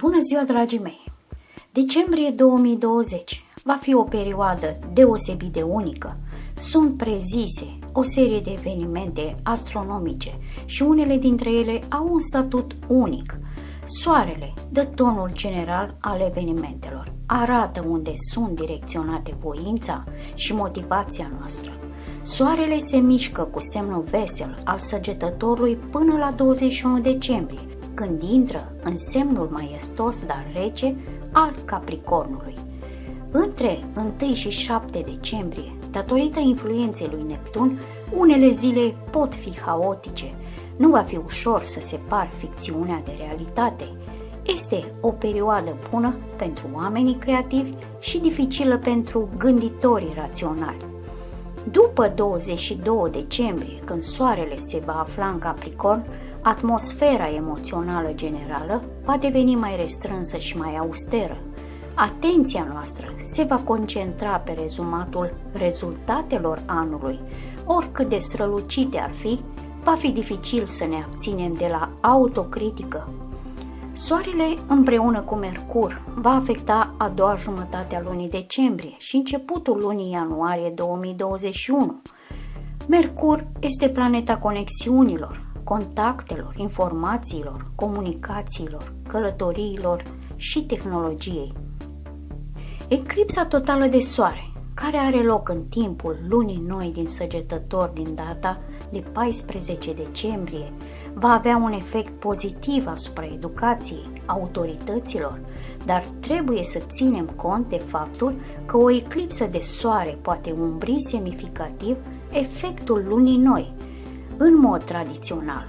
Bună ziua, dragii mei! Decembrie 2020 va fi o perioadă deosebit de unică. Sunt prezise o serie de evenimente astronomice și unele dintre ele au un statut unic. Soarele dă tonul general al evenimentelor, arată unde sunt direcționate voința și motivația noastră. Soarele se mișcă cu semnul vesel al Săgetătorului până la 21 decembrie, când intră în semnul maestos, dar rece, al Capricornului. Între 1 și 7 decembrie, datorită influenței lui Neptun, unele zile pot fi haotice. Nu va fi ușor să separi ficțiunea de realitate. Este o perioadă bună pentru oamenii creativi și dificilă pentru gânditorii raționali. După 22 decembrie, când soarele se va afla în Capricorn, atmosfera emoțională generală va deveni mai restrânsă și mai austeră. Atenția noastră se va concentra pe rezumatul rezultatelor anului. Oricât de strălucite ar fi, va fi dificil să ne abținem de la autocritică. Soarele împreună cu Mercur va afecta a doua jumătate a lunii decembrie și începutul lunii ianuarie 2021. Mercur este planeta conexiunilor, contactelor, informațiilor, comunicațiilor, călătoriilor și tehnologiei. Eclipsa totală de soare, care are loc în timpul lunii noi din Săgetător din data de 14 decembrie, va avea un efect pozitiv asupra educației, autorităților, dar trebuie să ținem cont de faptul că o eclipsă de soare poate umbri semnificativ efectul lunii noi. În mod tradițional,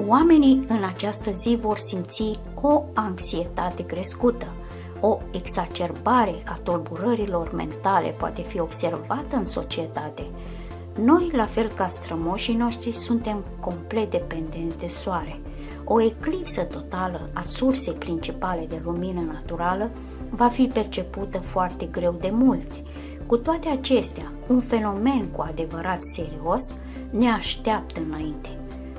oamenii în această zi vor simți o anxietate crescută. O exacerbare a tulburărilor mentale poate fi observată în societate. Noi, la fel ca strămoșii noștri, suntem complet dependenți de soare. O eclipsă totală a sursei principale de lumină naturală va fi percepută foarte greu de mulți. Cu toate acestea, un fenomen cu adevărat serios ne așteaptă înainte.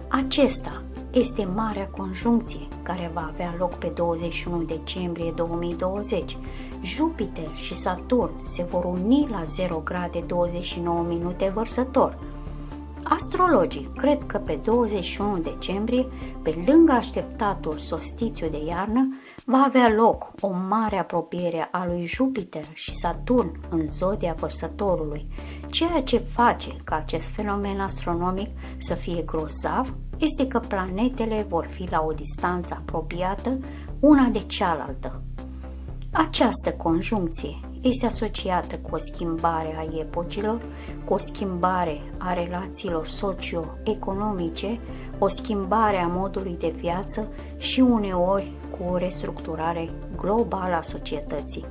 Acesta este Marea Conjuncție, care va avea loc pe 21 decembrie 2020. Jupiter și Saturn se vor uni la 0 grade 29 minute vărsător. Astrologii cred că pe 21 decembrie, pe lângă așteptatul solstițiu de iarnă, va avea loc o mare apropiere a lui Jupiter și Saturn în zodia Vărsătorului. Ceea ce face ca acest fenomen astronomic să fie grozav este că planetele vor fi la o distanță apropiată una de cealaltă. Această conjuncție este asociată cu o schimbare a epocilor, cu o schimbare a relațiilor socio-economice, o schimbare a modului de viață și uneori cu o restructurare globală a societății.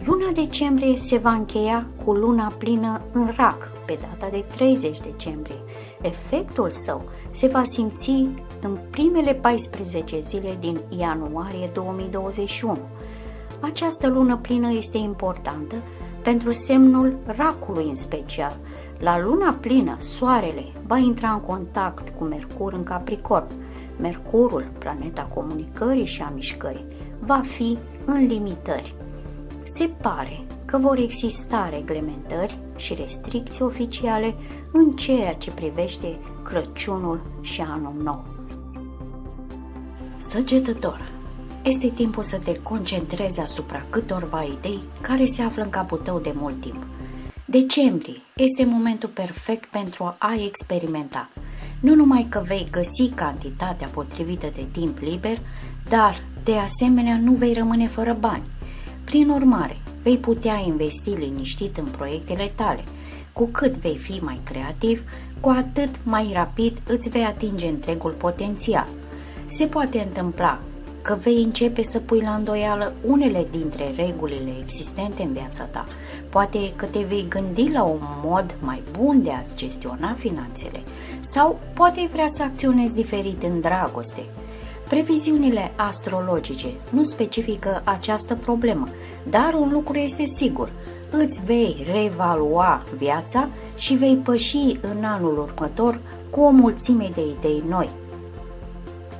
Luna decembrie se va încheia cu luna plină în Rac, pe data de 30 decembrie. Efectul său se va simți în primele 14 zile din ianuarie 2021. Această lună plină este importantă pentru semnul Racului în special. La luna plină, Soarele va intra în contact cu Mercur în Capricorn. Mercurul, planeta comunicării și a mișcării, va fi în limitări. Se pare că vor exista reglementări și restricții oficiale în ceea ce privește Crăciunul și Anul Nou. Săgetător. Este timpul să te concentrezi asupra câtorva idei care se află în capul tău de mult timp. Decembrie este momentul perfect pentru a experimenta. Nu numai că vei găsi cantitatea potrivită de timp liber, dar, de asemenea, nu vei rămâne fără bani. Prin urmare, vei putea investi liniștit în proiectele tale. Cu cât vei fi mai creativ, cu atât mai rapid îți vei atinge întregul potențial. Se poate întâmpla că vei începe să pui la îndoială unele dintre regulile existente în viața ta. Poate că te vei gândi la un mod mai bun de a-ți gestiona finanțele sau poate ai vrea să acționezi diferit în dragoste. Previziunile astrologice nu specifică această problemă, dar un lucru este sigur, îți vei reevalua viața și vei păși în anul următor cu o mulțime de idei noi.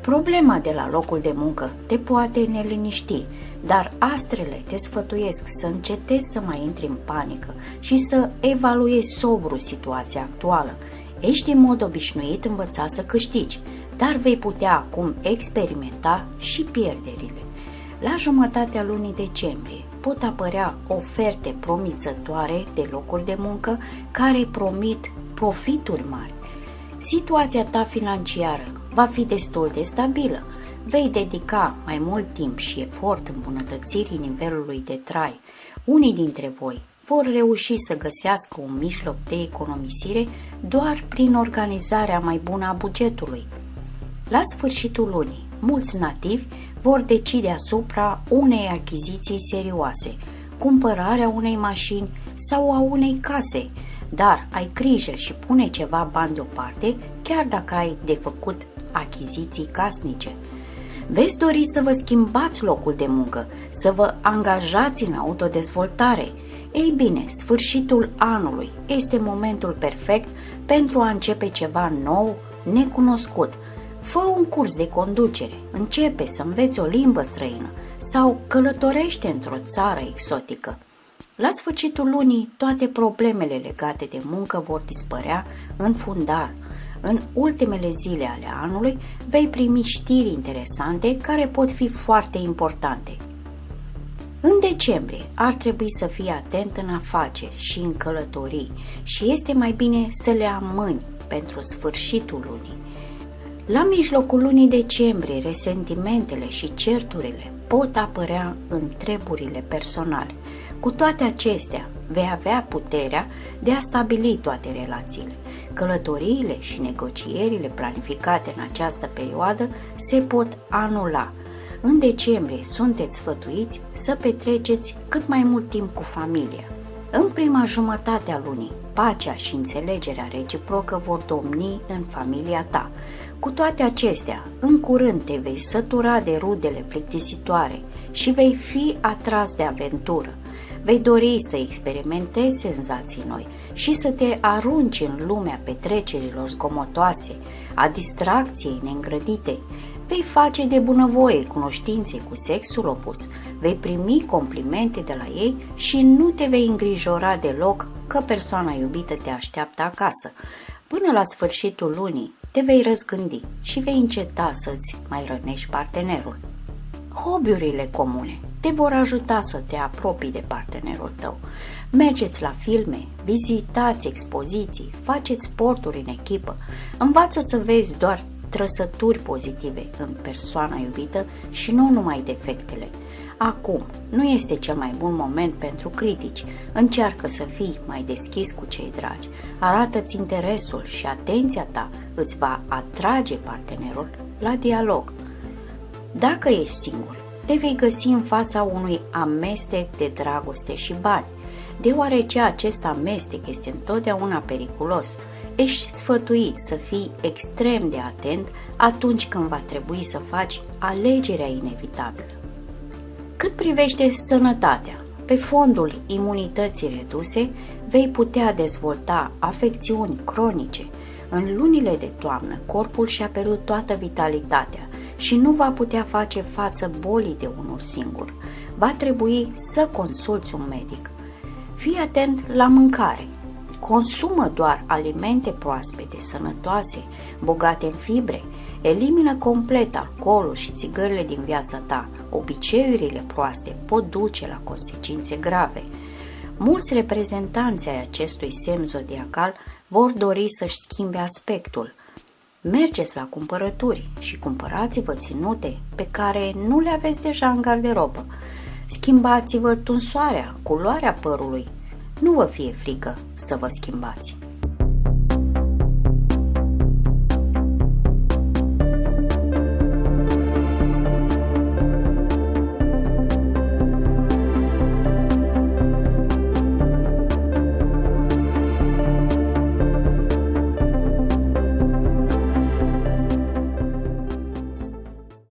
Problema de la locul de muncă te poate neliniști, dar astrele te sfătuiesc să încetezi să mai intri în panică și să evaluezi sobru situația actuală. Ești în mod obișnuit învățat să câștigi, dar vei putea acum experimenta și pierderile. La jumătatea lunii decembrie pot apărea oferte promițătoare de locuri de muncă care promit profituri mari. Situația ta financiară va fi destul de stabilă. Vei dedica mai mult timp și efort îmbunătățirii nivelului de trai. Unii dintre voi vor reuși să găsească un mijloc de economisire doar prin organizarea mai bună a bugetului. La sfârșitul lunii, mulți nativi vor decide asupra unei achiziții serioase, cumpărarea unei mașini sau a unei case, dar ai grijă și pune ceva bani deoparte, chiar dacă ai de făcut achiziții casnice. Veți dori să vă schimbați locul de muncă, să vă angajați în autodezvoltare. Ei bine, sfârșitul anului este momentul perfect pentru a începe ceva nou, necunoscut. Fă un curs de conducere, începe să înveți o limbă străină sau călătorește într-o țară exotică. La sfârșitul lunii, toate problemele legate de muncă vor dispărea în fundal. În ultimele zile ale anului vei primi știri interesante care pot fi foarte importante. În decembrie ar trebui să fii atent în afaceri și în călătorii și este mai bine să le amâni pentru sfârșitul lunii. La mijlocul lunii decembrie, resentimentele și certurile pot apărea în treburile personale. Cu toate acestea, vei avea puterea de a stabili toate relațiile. Călătoriile și negocierile planificate în această perioadă se pot anula. În decembrie sunteți sfătuiți să petreceți cât mai mult timp cu familia. În prima jumătate a lunii, pacea și înțelegerea reciprocă vor domni în familia ta. Cu toate acestea, în curând te vei sătura de rudele plictisitoare și vei fi atras de aventură. Vei dori să experimentezi senzații noi și să te arunci în lumea petrecerilor zgomotoase, a distracției neîngrădite. Vei face de bunăvoie cunoștințe cu sexul opus, vei primi complimente de la ei și nu te vei îngrijora deloc că persoana iubită te așteaptă acasă. Până la sfârșitul lunii te vei răzgândi și vei înceta să-ți mai rănești partenerul. Hobby-urile comune te vor ajuta să te apropii de partenerul tău. Mergeți la filme, vizitați expoziții, faceți sporturi în echipă, învață să vezi doar trăsături pozitive în persoana iubită și nu numai defectele. Acum nu este cel mai bun moment pentru critici. Încearcă să fii mai deschis cu cei dragi. Arată-ți interesul și atenția ta îți va atrage partenerul la dialog. Dacă ești singur, te vei găsi în fața unui amestec de dragoste și bani. Deoarece acest amestec este întotdeauna periculos, ești sfătuit să fii extrem de atent atunci când va trebui să faci alegerea inevitabilă. Cât privește sănătatea, pe fondul imunității reduse, vei putea dezvolta afecțiuni cronice. În lunile de toamnă, corpul și-a pierdut toată vitalitatea și nu va putea face față bolii de unul singur. Va trebui să consulți un medic. Fii atent la mâncare. Consumă doar alimente proaspete, sănătoase, bogate în fibre. Elimină complet alcoolul și țigările din viața ta. Obiceiurile proaste pot duce la consecințe grave. Mulți reprezentanți ai acestui semn zodiacal vor dori să-și schimbe aspectul. Mergeți la cumpărături și cumpărați-vă ținute pe care nu le aveți deja în garderobă. Schimbați-vă tunsoarea, culoarea părului. Nu vă fie frică să vă schimbați.